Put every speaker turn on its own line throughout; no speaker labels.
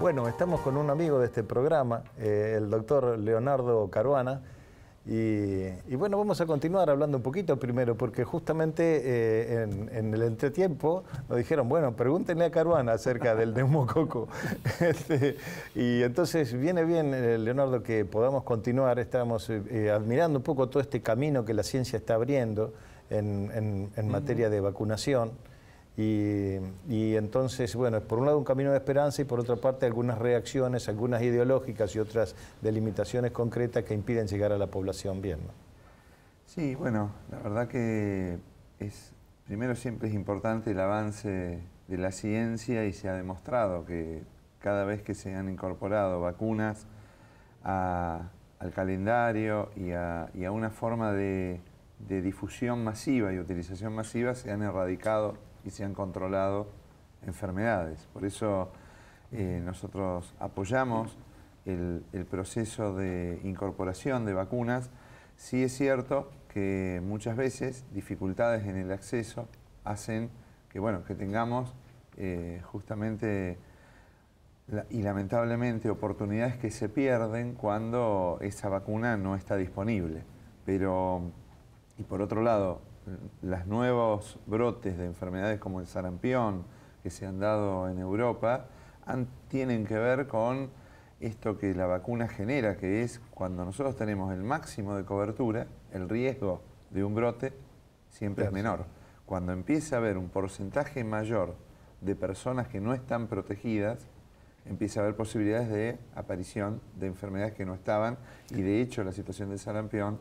Bueno, estamos con un amigo de este programa, el doctor Leonardo Caruana, y bueno, vamos a continuar hablando un poquito primero, porque justamente en el entretiempo nos dijeron, bueno, pregúntenle a Caruana acerca del neumococo. Y entonces viene bien, Leonardo, que podamos continuar. Estamos admirando un poco todo este camino que la ciencia está abriendo en materia de vacunación. Y entonces, bueno, por un lado un camino de esperanza y por otra parte algunas reacciones, algunas ideológicas y otras delimitaciones concretas que impiden llegar a la población bien, ¿no?
Sí, bueno, la verdad que primero siempre es importante el avance de la ciencia y se ha demostrado que cada vez que se han incorporado vacunas al calendario y a una forma de difusión masiva y utilización masiva se han erradicado y se han controlado enfermedades. Por eso nosotros apoyamos el proceso de incorporación de vacunas. Sí es cierto que muchas veces dificultades en el acceso hacen que, bueno, que tengamos justamente y lamentablemente oportunidades que se pierden cuando esa vacuna no está disponible. Y por otro lado, los nuevos brotes de enfermedades como el sarampión que se han dado en Europa tienen que ver con esto que la vacuna genera, que es cuando nosotros tenemos el máximo de cobertura, el riesgo de un brote siempre es menor. Cuando empieza a haber un porcentaje mayor de personas que no están protegidas, empieza a haber posibilidades de aparición de enfermedades que no estaban, y de hecho la situación del sarampión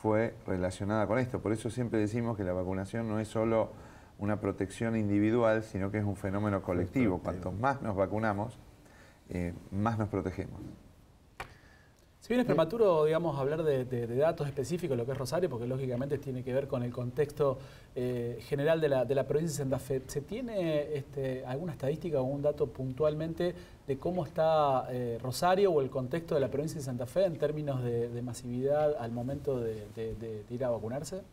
fue relacionada con esto. Por eso siempre decimos que la vacunación no es solo una protección individual, sino que es un fenómeno colectivo. Cuanto más nos vacunamos, más nos protegemos.
Si bien es prematuro, digamos, hablar de datos específicos de lo que es Rosario, porque lógicamente tiene que ver con el contexto general de la provincia de Santa Fe, ¿se tiene alguna estadística o un dato puntualmente de cómo está Rosario o el contexto de la provincia de Santa Fe en términos de masividad al momento de ir a vacunarse?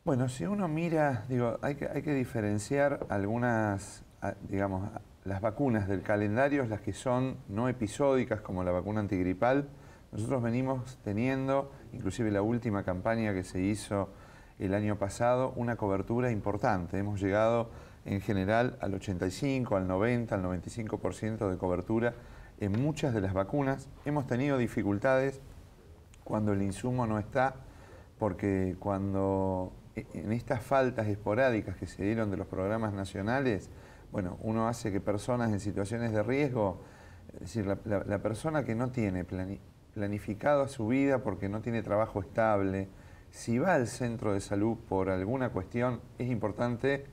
Bueno, si uno mira, digo, hay que diferenciar algunas, digamos, las vacunas del calendario, las que son no episódicas, como la vacuna antigripal. Nosotros venimos teniendo, inclusive la última campaña que se hizo el año pasado, una cobertura importante. Hemos llegado en general al 85, al 90, al 95% de cobertura en muchas de las vacunas. Hemos tenido dificultades cuando el insumo no está, porque cuando en estas faltas esporádicas que se dieron de los programas nacionales, bueno, uno hace que personas en situaciones de riesgo, es decir, la persona que no tiene planificado su vida porque no tiene trabajo estable, si va al centro de salud por alguna cuestión, es importante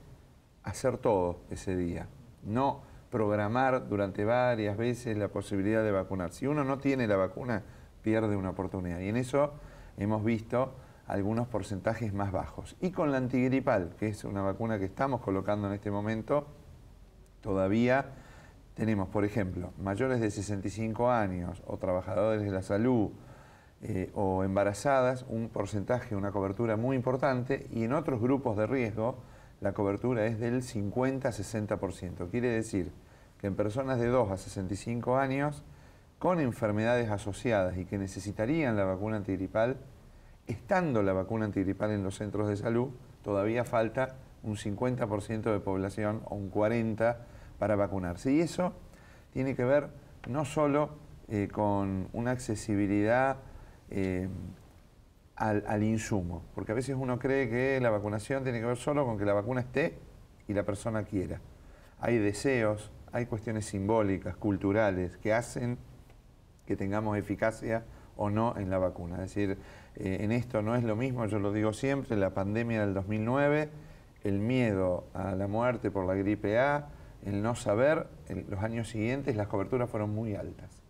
hacer todo ese día, no programar durante varias veces la posibilidad de vacunar. Si uno no tiene la vacuna, pierde una oportunidad. Y en eso hemos visto algunos porcentajes más bajos. Y con la antigripal, que es una vacuna que estamos colocando en este momento, todavía tenemos, por ejemplo, mayores de 65 años o trabajadores de la salud o embarazadas, un porcentaje, una cobertura muy importante, y en otros grupos de riesgo la cobertura es del 50-60%. Quiere decir que en personas de 2 a 65 años con enfermedades asociadas y que necesitarían la vacuna antigripal, estando la vacuna antigripal en los centros de salud, todavía falta un 50% de población o un 40% para vacunarse. Y eso tiene que ver no solo con una accesibilidad al insumo, porque a veces uno cree que la vacunación tiene que ver solo con que la vacuna esté y la persona quiera. Hay deseos, hay cuestiones simbólicas, culturales, que hacen que tengamos eficacia o no en la vacuna. Es decir, en esto no es lo mismo, yo lo digo siempre, la pandemia del 2009, el miedo a la muerte por la gripe A, el no saber, en los años siguientes las coberturas fueron muy altas.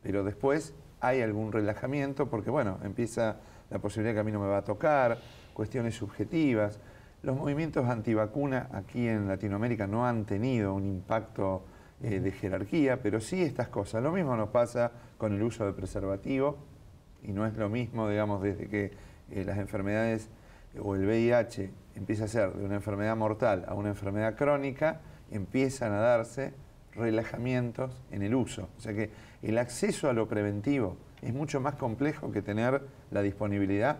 Pero después hay algún relajamiento porque, bueno, empieza la posibilidad que a mí no me va a tocar, cuestiones subjetivas. Los movimientos antivacuna aquí en Latinoamérica no han tenido un impacto de jerarquía, pero sí estas cosas. Lo mismo nos pasa con el uso de preservativo, y no es lo mismo, digamos, desde que las enfermedades o el VIH empieza a ser de una enfermedad mortal a una enfermedad crónica, empiezan a darse relajamientos en el uso. O sea que el acceso a lo preventivo es mucho más complejo que tener la disponibilidad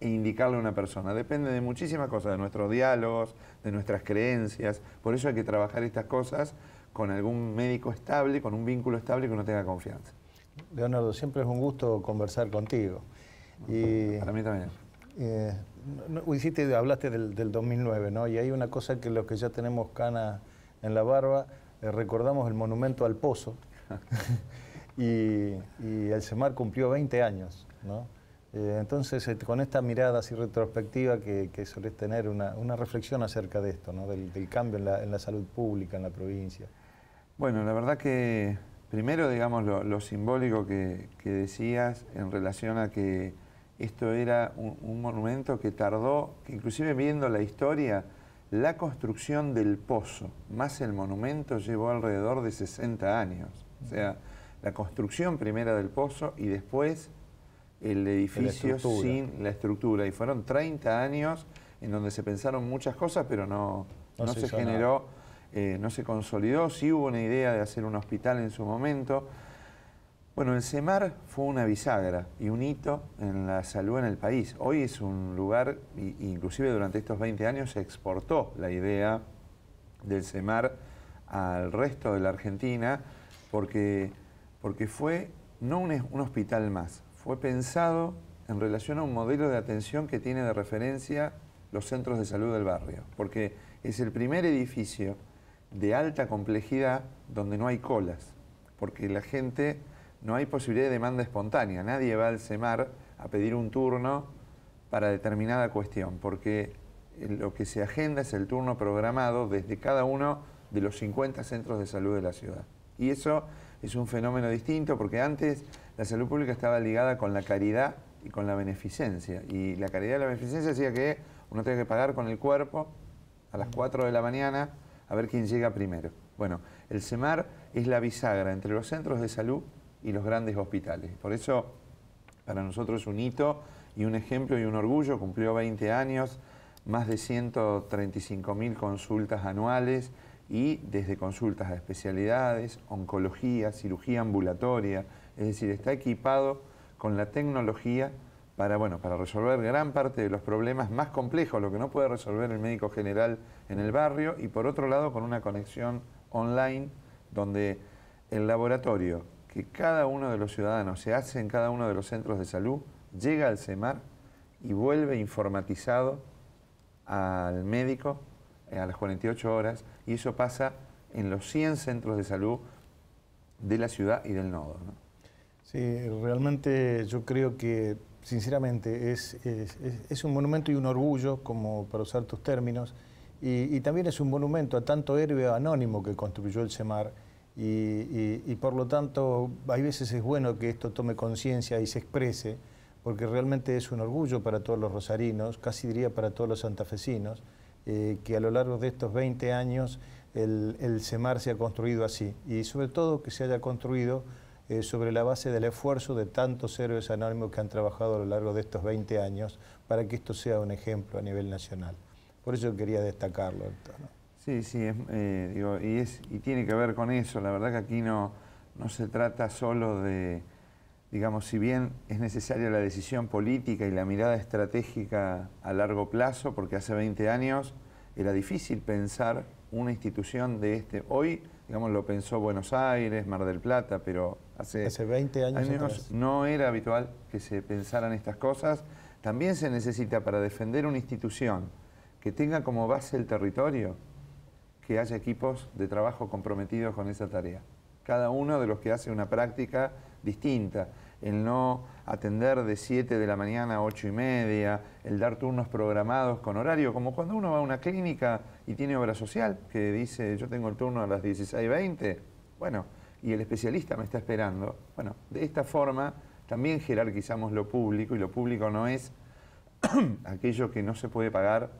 e indicarle a una persona. Depende de muchísimas cosas, de nuestros diálogos, de nuestras creencias. Por eso hay que trabajar estas cosas con algún médico estable, con un vínculo estable que uno tenga confianza.
Leonardo, siempre es un gusto conversar contigo. Y,
para mí también.
Hablaste del 2009, ¿no? Y hay una cosa que los que ya tenemos canas en la barba, recordamos el monumento al pozo. y el CEMAR cumplió 20 años, ¿no? Entonces, con esta mirada así retrospectiva que solés tener, una reflexión acerca de esto, ¿no? Del cambio en la salud pública en la provincia.
Bueno, la verdad que primero, digamos, lo simbólico que decías en relación a que esto era un monumento que tardó, que inclusive viendo la historia, la construcción del pozo más el monumento llevó alrededor de 60 años. O sea, la construcción primera del pozo y después el edificio sin la estructura. Y fueron 30 años en donde se pensaron muchas cosas, pero no se generó, no se consolidó. Sí hubo una idea de hacer un hospital en su momento. Bueno, el CEMAR fue una bisagra y un hito en la salud en el país. Hoy es un lugar, inclusive durante estos 20 años se exportó la idea del CEMAR al resto de la Argentina porque fue no un hospital más, fue pensado en relación a un modelo de atención que tiene de referencia los centros de salud del barrio, porque es el primer edificio de alta complejidad donde no hay colas, porque la gente, no hay posibilidad de demanda espontánea, nadie va al CEMAR a pedir un turno para determinada cuestión, porque lo que se agenda es el turno programado desde cada uno de los 50 centros de salud de la ciudad. Y eso es un fenómeno distinto porque antes la salud pública estaba ligada con la caridad y con la beneficencia. Y la caridad y la beneficencia hacía que uno tenga que pagar con el cuerpo a las 4 de la mañana a ver quién llega primero. Bueno, el CEMAR es la bisagra entre los centros de salud y los grandes hospitales. Por eso, para nosotros es un hito y un ejemplo y un orgullo. Cumplió 20 años, más de 135.000 consultas anuales y desde consultas a especialidades, oncología, cirugía ambulatoria. Es decir, está equipado con la tecnología para resolver gran parte de los problemas más complejos, lo que no puede resolver el médico general en el barrio, y por otro lado con una conexión online donde el laboratorio que cada uno de los ciudadanos se hace en cada uno de los centros de salud llega al CEMAR y vuelve informatizado al médico a las 48 horas, y eso pasa en los 100 centros de salud de la ciudad y del nodo, ¿no?
Sí, realmente yo creo que, sinceramente, es un monumento y un orgullo, como para usar tus términos, y también es un monumento a tanto héroe anónimo que construyó el CEMAR, y por lo tanto, hay veces es bueno que esto tome conciencia y se exprese, porque realmente es un orgullo para todos los rosarinos, casi diría para todos los santafesinos, que a lo largo de estos 20 años el CEMAR se ha construido así, y sobre todo que se haya construido sobre la base del esfuerzo de tantos héroes anónimos que han trabajado a lo largo de estos 20 años para que esto sea un ejemplo a nivel nacional. Por eso quería destacarlo, Héctor, ¿no?
Sí, y tiene que ver con eso. La verdad que aquí no se trata solo de, digamos, si bien es necesaria la decisión política y la mirada estratégica a largo plazo, porque hace 20 años era difícil pensar una institución de hoy, digamos, lo pensó Buenos Aires, Mar del Plata, pero hace
20 años
no era habitual que se pensaran estas cosas. También se necesita, para defender una institución que tenga como base el territorio, que haya equipos de trabajo comprometidos con esa tarea. Cada uno de los que hace una práctica distinta, el no atender de 7 de la mañana a 8:30, el dar turnos programados con horario, como cuando uno va a una clínica y tiene obra social, que dice yo tengo el turno a las 16:20, bueno, y el especialista me está esperando. Bueno, de esta forma también jerarquizamos lo público, y lo público no es aquello que no se puede pagar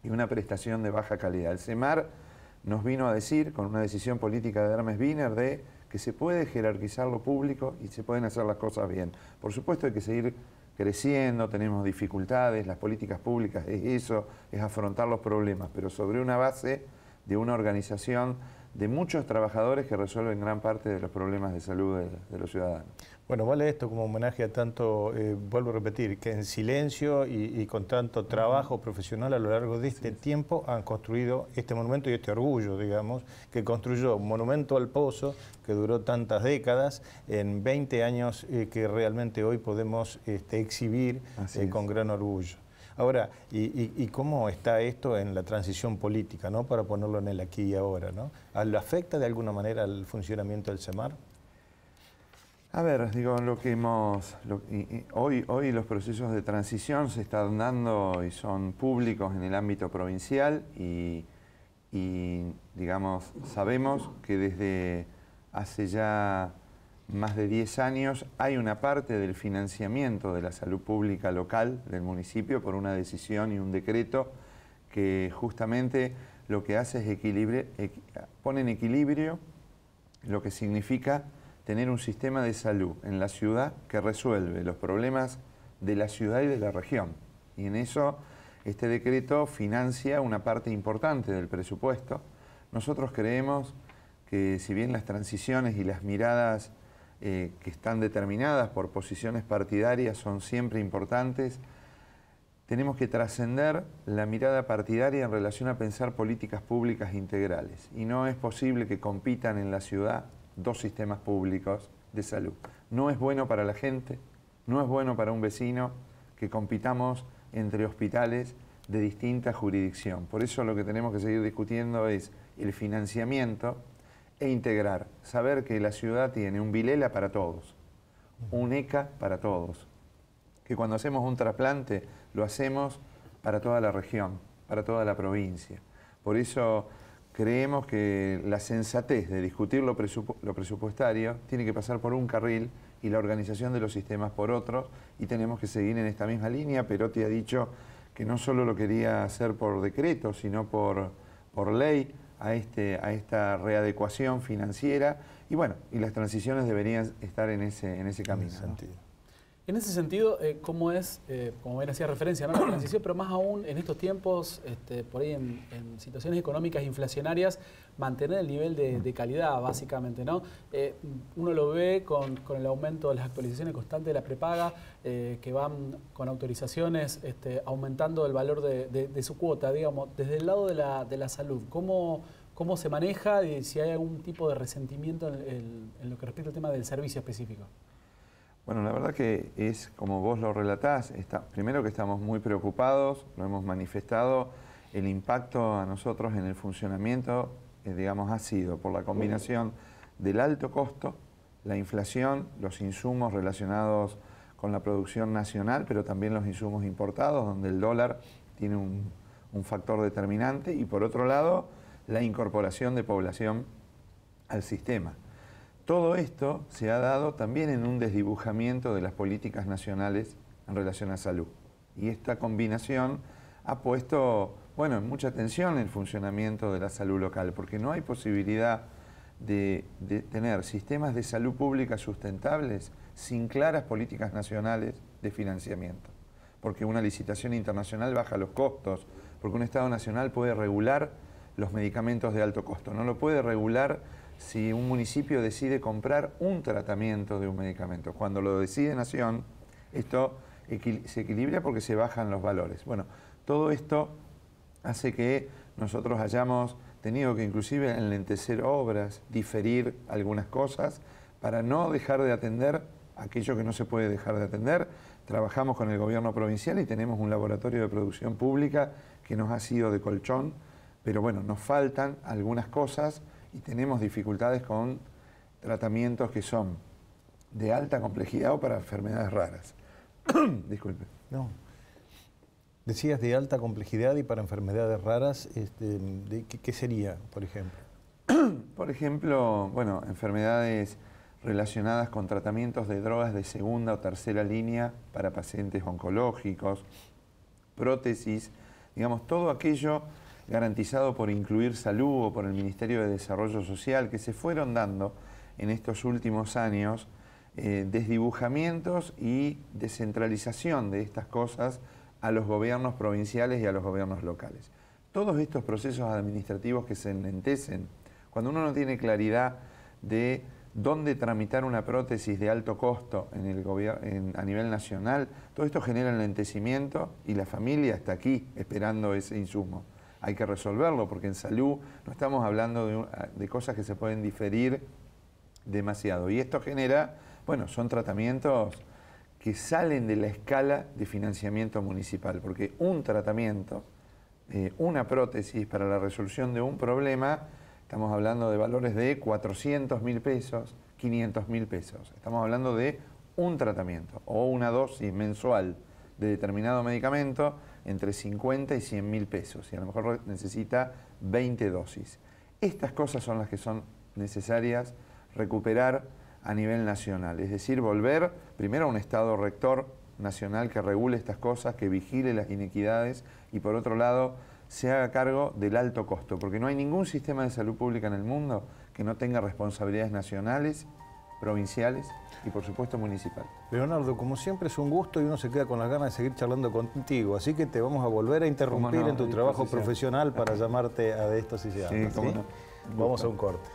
y una prestación de baja calidad. El CEMAR nos vino a decir, con una decisión política de Hermes Wiener, de que se puede jerarquizar lo público y se pueden hacer las cosas bien. Por supuesto hay que seguir creciendo, tenemos dificultades, las políticas públicas es eso, es afrontar los problemas, pero sobre una base de una organización de muchos trabajadores que resuelven gran parte de los problemas de salud de los ciudadanos.
Bueno, vale esto como homenaje a tanto, vuelvo a repetir, que en silencio y con tanto trabajo profesional a lo largo de este tiempo han construido este monumento y este orgullo, digamos, que construyó un monumento al pozo que duró tantas décadas, en 20 años que realmente hoy podemos exhibir con gran orgullo. Ahora, ¿y cómo está esto en la transición política, ¿no? Para ponerlo en el aquí y ahora, ¿no? ¿Lo afecta de alguna manera al funcionamiento del CEMAR?
A ver, digo, hoy los procesos de transición se están dando y son públicos en el ámbito provincial y digamos, sabemos que desde hace ya más de 10 años hay una parte del financiamiento de la salud pública local del municipio por una decisión y un decreto que justamente lo que hace es pone en equilibrio lo que significa tener un sistema de salud en la ciudad que resuelve los problemas de la ciudad y de la región. Y en eso este decreto financia una parte importante del presupuesto. Nosotros creemos que si bien las transiciones y las miradas que están determinadas por posiciones partidarias son siempre importantes, tenemos que trascender la mirada partidaria en relación a pensar políticas públicas integrales. Y no es posible que compitan en la ciudad dos sistemas públicos de salud. No es bueno para la gente, no es bueno para un vecino que compitamos entre hospitales de distinta jurisdicción. Por eso lo que tenemos que seguir discutiendo es el financiamiento e integrar. Saber que la ciudad tiene un Vilela para todos, un ECA para todos. Que cuando hacemos un trasplante lo hacemos para toda la región, para toda la provincia. Por eso creemos que la sensatez de discutir lo presupuestario tiene que pasar por un carril y la organización de los sistemas por otros, y tenemos que seguir en esta misma línea. Perotti ha dicho que no solo lo quería hacer por decreto, sino por ley a esta readecuación financiera, y bueno, y las transiciones deberían estar en ese camino.
En ese sentido, ¿cómo es, como bien hacía referencia, ¿no?, la transición, pero más aún en estos tiempos, por ahí en situaciones económicas inflacionarias, mantener el nivel de calidad, básicamente, ¿no? Uno lo ve con el aumento de las actualizaciones constantes de la prepaga, que van con autorizaciones aumentando el valor de su cuota, digamos, desde el lado de la salud. ¿Cómo se maneja y si hay algún tipo de resentimiento en lo que respecta al tema del servicio específico?
Bueno, la verdad que es como vos lo relatás. Primero que estamos muy preocupados, lo hemos manifestado, el impacto a nosotros en el funcionamiento, digamos, ha sido por la combinación del alto costo, la inflación, los insumos relacionados con la producción nacional, pero también los insumos importados, donde el dólar tiene un factor determinante, y por otro lado, la incorporación de población al sistema. Todo esto se ha dado también en un desdibujamiento de las políticas nacionales en relación a salud. Y esta combinación ha puesto, bueno, en mucha tensión el funcionamiento de la salud local, porque no hay posibilidad de tener sistemas de salud pública sustentables sin claras políticas nacionales de financiamiento. Porque una licitación internacional baja los costos, porque un Estado nacional puede regular los medicamentos de alto costo, no lo puede regular si un municipio decide comprar un tratamiento de un medicamento. Cuando lo decide Nación, esto se equilibra porque se bajan los valores. Bueno, todo esto hace que nosotros hayamos tenido que inclusive enlentecer obras, diferir algunas cosas, para no dejar de atender aquello que no se puede dejar de atender. Trabajamos con el gobierno provincial y tenemos un laboratorio de producción pública que nos ha sido de colchón, pero bueno, nos faltan algunas cosas y tenemos dificultades con tratamientos que son de alta complejidad o para enfermedades raras. Disculpe.
No. Decías de alta complejidad y para enfermedades raras, ¿qué sería, por ejemplo?
Por ejemplo, bueno, enfermedades relacionadas con tratamientos de drogas de segunda o tercera línea para pacientes oncológicos, prótesis, digamos, todo aquello garantizado por Incluir Salud o por el Ministerio de Desarrollo Social, que se fueron dando en estos últimos años, desdibujamientos y descentralización de estas cosas a los gobiernos provinciales y a los gobiernos locales. Todos estos procesos administrativos que se enlentecen Cuando uno no tiene claridad de dónde tramitar una prótesis de alto costo en el a nivel nacional, todo esto genera enlentecimiento y la familia está aquí esperando ese insumo. Hay que resolverlo porque en salud no estamos hablando de cosas que se pueden diferir demasiado. Y esto genera, bueno, son tratamientos que salen de la escala de financiamiento municipal, porque un tratamiento, una prótesis para la resolución de un problema, estamos hablando de valores de 400.000 pesos, 500.000 pesos. Estamos hablando de un tratamiento o una dosis mensual de determinado medicamento entre 50 y 100.000 pesos y a lo mejor necesita 20 dosis. Estas cosas son las que son necesarias recuperar a nivel nacional, es decir, volver primero a un Estado rector nacional que regule estas cosas, que vigile las inequidades y por otro lado se haga cargo del alto costo, porque no hay ningún sistema de salud pública en el mundo que no tenga responsabilidades nacionales, provinciales y por supuesto municipal.
Leonardo, como siempre es un gusto y uno se queda con las ganas de seguir charlando contigo, así que te vamos a volver a interrumpir en tu trabajo profesional para llamarte a esto si se habla.
Sí, ¿sí?
Vamos a un corte.